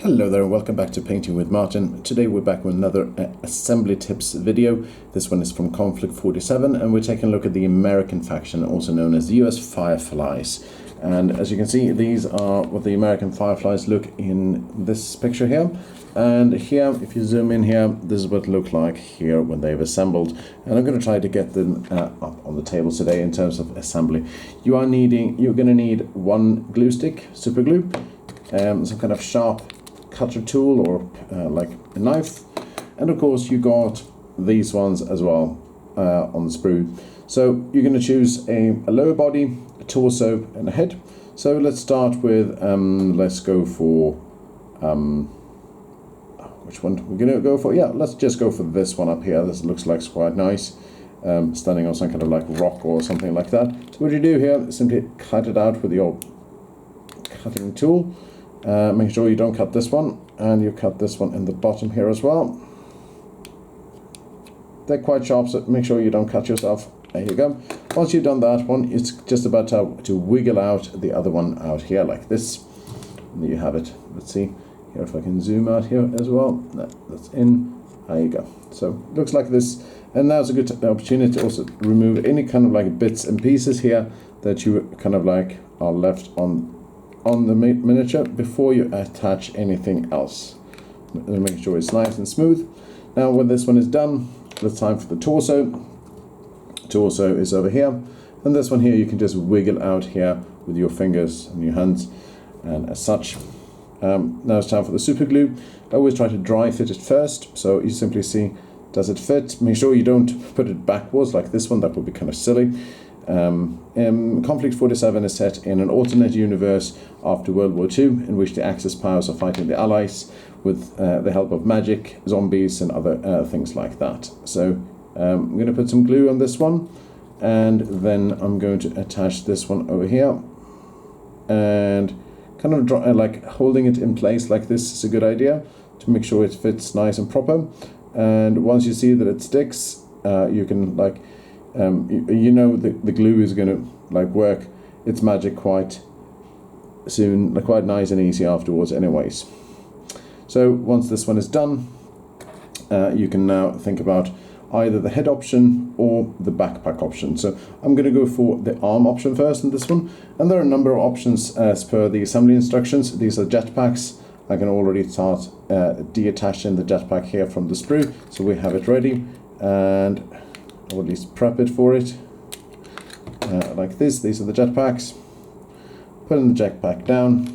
Hello there and welcome back to Painting with Martin. Today we're back with another assembly tips video. This one is from Konflikt 47 and we're taking a look at the American faction, also known as the US Fireflies. And as you can see, these are what the American Fireflies look in this picture here. And here, if you zoom in here, this is what it looked like here when they've assembled. And I'm going to try to get them up on the table today in terms of assembly. You're going to need one glue stick, super glue, some kind of sharp cutter tool or like a knife, and of course you got these ones as well on the sprue. So you're going to choose a lower body, a torso and a head. So let's start with let's go for which one we're going to go for. Yeah, let's just go for this one up here. This looks like it's quite nice, standing on some kind of like rock or something like that. So what you do here is simply cut it out with your cutting tool. Make sure you don't cut this one, and you cut this one in the bottom here as well. They're quite sharp, so make sure you don't cut yourself. There you go. Once you've done that one, it's just about to wiggle out the other one out here like this. And there you have it. Let's see here if I can zoom out here as well. That's in. There you go. So it looks like this, and now's a good opportunity to also remove any kind of like bits and pieces here that you kind of like are left on the miniature before you attach anything else. Make sure it's nice and smooth. Now when this one is done, it's time for the torso. Torso is over here, and this one here you can just wiggle out here with your fingers and your hands, and as such. Now it's time for the super glue. I always try to dry fit it first, so you simply see, does it fit? Make sure you don't put it backwards like this one, that would be kind of silly. Konflikt 47 is set in an alternate universe after World War II, in which the Axis powers are fighting the Allies with the help of magic, zombies and other things like that. So I'm going to put some glue on this one, and then I'm going to attach this one over here, and kind of like holding it in place like this is a good idea to make sure it fits nice and proper. And once you see that it sticks, you can like you know the glue is going to like work its magic quite soon, quite nice and easy afterwards anyways. So once this one is done, you can now think about either the head option or the backpack option. So I'm going to go for the arm option first in this one, and there are a number of options as per the assembly instructions. These are jetpacks. I can already start deattaching the jetpack here from the sprue, so we have it ready, and or at least prep it for it like this. These are the jetpacks. Putting the jetpack down,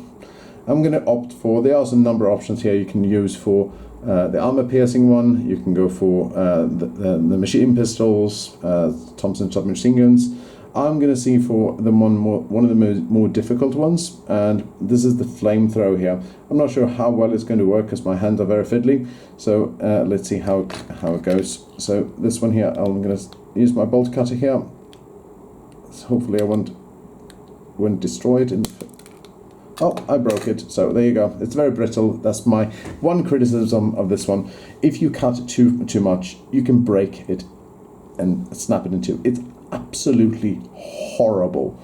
I'm going to opt for, there are some number of options here you can use for the armor piercing one. You can go for the machine pistols, Thompson submachine guns. I'm going to see for the one of the more difficult ones, and this is the flamethrower here. I'm not sure how well it's going to work because my hands are very fiddly, so let's see how it goes. So this one here, I'm going to use my bolt cutter here. So hopefully I won't destroy it. Oh, I broke it. So there you go. It's very brittle. That's my one criticism of this one. If you cut too much, you can break it and snap it in two. It's absolutely horrible.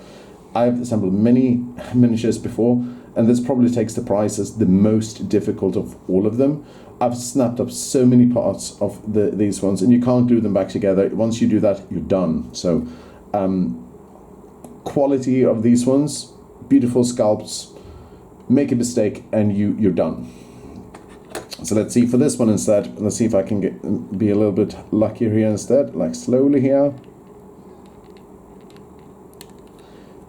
I've assembled many miniatures before, and this probably takes the prize as the most difficult of all of them. I've snapped up so many parts of these ones, and you can't glue them back together. Once you do that, you're done. So quality of these ones, beautiful sculpts. Make a mistake and you're done. So let's see for this one instead. Let's see if I can be a little bit luckier here instead, like slowly here.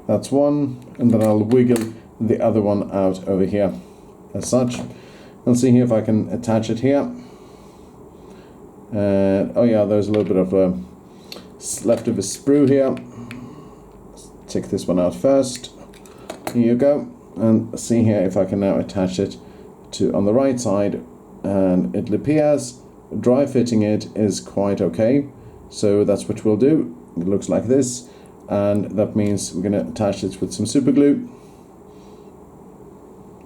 That's one, and then I'll wiggle the other one out over here as such. Let's see here if I can attach it here. Oh yeah, there's a little bit of leftover sprue here. Let's take this one out first. Here you go. And see here if I can now attach it to on the right side, and it appears dry fitting it is quite okay. So that's what we'll do. It looks like this, and that means we're going to attach it with some super glue,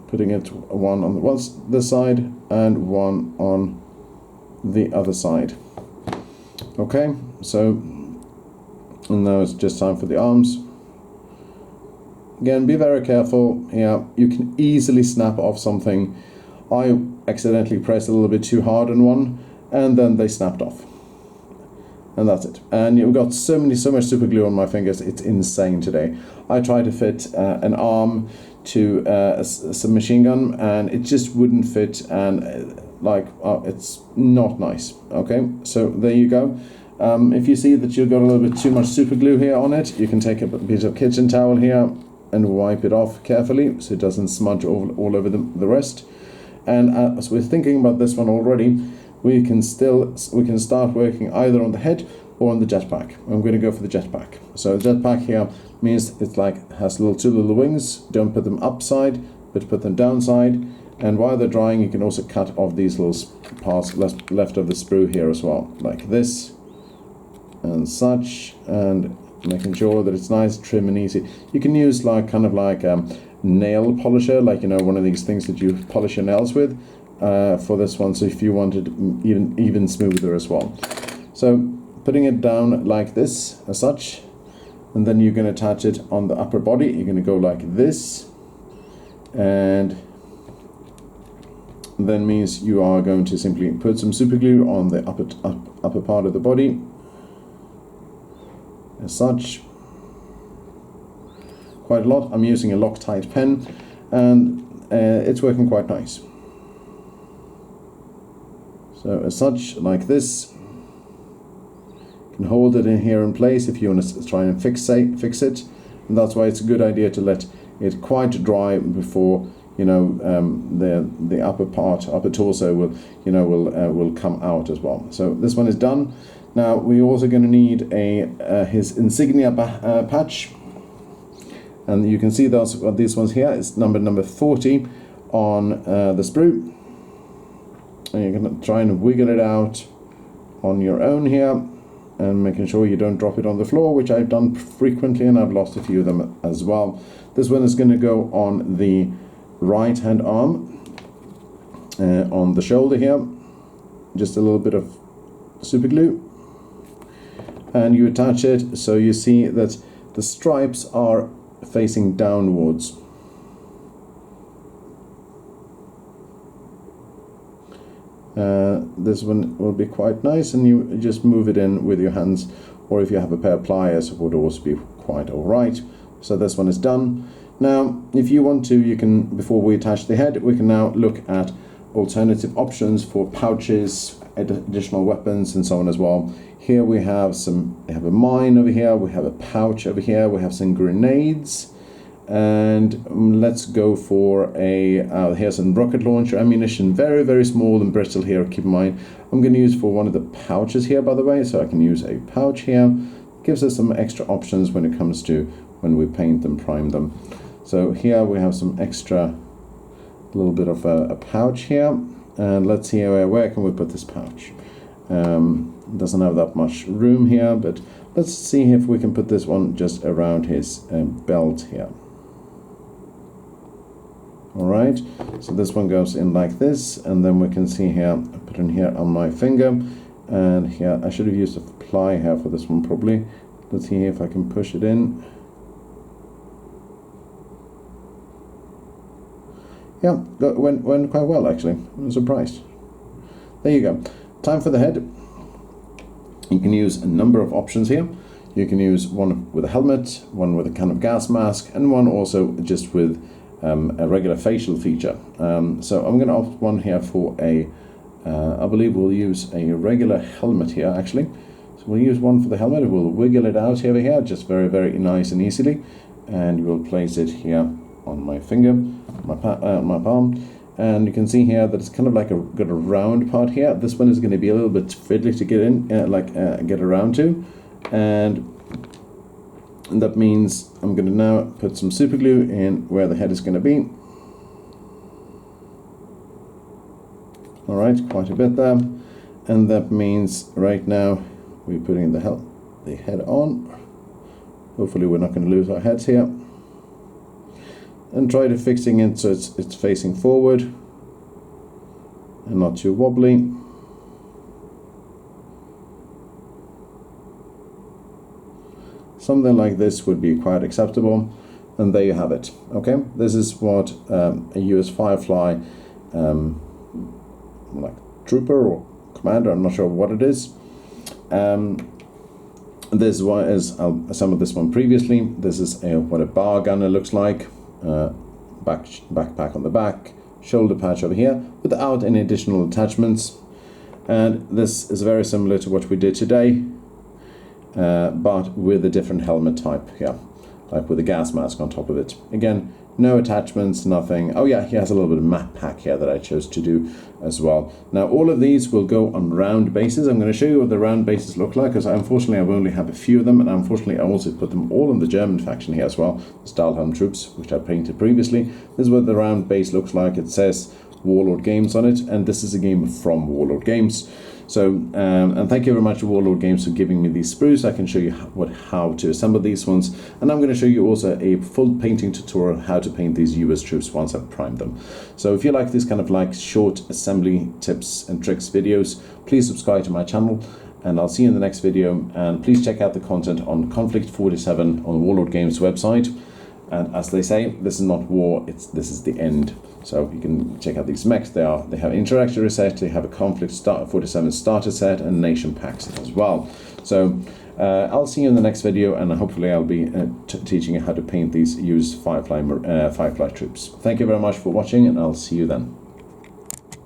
putting it one on this side and one on the other side. Okay, so and now it's just time for the arms. Again, be very careful here. You can easily snap off something I accidentally pressed a little bit too hard on one, and then they snapped off. And that's it. And you've got so much super glue on my fingers, it's insane today. I tried to fit an arm to a submachine gun, and it just wouldn't fit, and it's not nice. Okay, so there you go. If you see that you've got a little bit too much super glue here on it, you can take a piece of kitchen towel here and wipe it off carefully so it doesn't smudge all over the rest. And as we're thinking about this one already, we can start working either on the head or on the jetpack. I'm going to go for the jetpack. So the jetpack here means it's has two little wings. Don't put them upside, but put them downside. And while they're drying, you can also cut off these little parts left of the sprue here as well, like this and such, and making sure that it's nice, trim and easy. You can use nail polisher, one of these things that you polish your nails with, for this one, so if you want it even smoother as well. So putting it down like this as such, and then you're going to attach it on the upper body. You're going to go like this, and then means you are going to simply put some super glue on the upper part of the body as such. Quite a lot. I'm using a Loctite pen, and it's working quite nice. So as such, like this, you can hold it in here in place if you want to try and fix it, and that's why it's a good idea to let it quite dry before the upper torso will come out as well. So this one is done. Now we're also going to need his insignia patch, and you can see these ones here. It's number 40 on the sprue. And you're going to try and wiggle it out on your own here, and making sure you don't drop it on the floor, which I've done frequently, and I've lost a few of them as well. This one is going to go on the right hand arm, on the shoulder here. Just a little bit of super glue, and you attach it so you see that the stripes are facing downwards. This one will be quite nice, and you just move it in with your hands, or if you have a pair of pliers, it would also be quite alright. So this one is done. Now if you want to, you can, before we attach the head, we can now look at alternative options for pouches, additional weapons and so on as well. Here we have a mine over here, we have a pouch over here, we have some grenades, and let's go for here's some rocket launcher ammunition, very, very small and brittle here, keep in mind. I'm going to use for one of the pouches here, by the way, so I can use a pouch here. Gives us some extra options when it comes to when we paint them, prime them. So here we have some extra, little bit of a pouch here, and let's see where can we put this pouch. Doesn't have that much room here, but let's see if we can put this one just around his belt here. Alright, so this one goes in like this, and then we can see here, I put it here on my finger, and here I should have used a ply here for this one probably. Let's see if I can push it in. Yeah, went quite well actually. I'm surprised. There you go. Time for the head. You can use a number of options here. You can use one with a helmet, one with a kind of gas mask, and one also just with a regular facial feature. So I'm going to opt one here for I believe we'll use a regular helmet here actually. So we'll use one for the helmet. We'll wiggle it out over here, just very, very nice and easily, and we'll place it here on my finger, my palm, and you can see here that it's kind of like got a round part here. This one is going to be a little bit fiddly to get in, get around to, and that means I'm going to now put some super glue in where the head is going to be. Alright, quite a bit there, and that means right now we're putting the head on. Hopefully we're not going to lose our heads here. And try to fixing it so it's facing forward and not too wobbly. Something like this would be quite acceptable, and there you have it. Okay, this is what a US Firefly like trooper or commander, I'm not sure what it is. This one is, some of this one previously. This is what a bar gunner looks like. Backpack on the back, shoulder patch over here, without any additional attachments. And this is very similar to what we did today, but with a different helmet type here, like with a gas mask on top of it. Again, no attachments, nothing. Oh yeah, he has a little bit of map pack here that I chose to do as well. Now all of these will go on round bases. I'm going to show you what the round bases look like, because unfortunately I only have a few of them, and unfortunately I also put them all in the German faction here as well, the Stahlhelm troops, which I painted previously. This is what the round base looks like. It says Warlord Games on it, and this is a game from Warlord Games. So, and thank you very much to Warlord Games for giving me these sprues. I can show you how to assemble these ones, and I'm going to show you also a full painting tutorial how to paint these US troops once I've primed them. So if you like these kind of like short assembly tips and tricks videos, please subscribe to my channel, and I'll see you in the next video. And please check out the content on Konflikt 47 on Warlord Games website. And as they say, this is not war, this is the end. So you can check out these mechs. They have introductory set, they have a Konflikt 47 starter set, and nation packs as well. So I'll see you in the next video, and hopefully I'll be teaching you how to paint these US Firefly troops. Thank you very much for watching, and I'll see you then.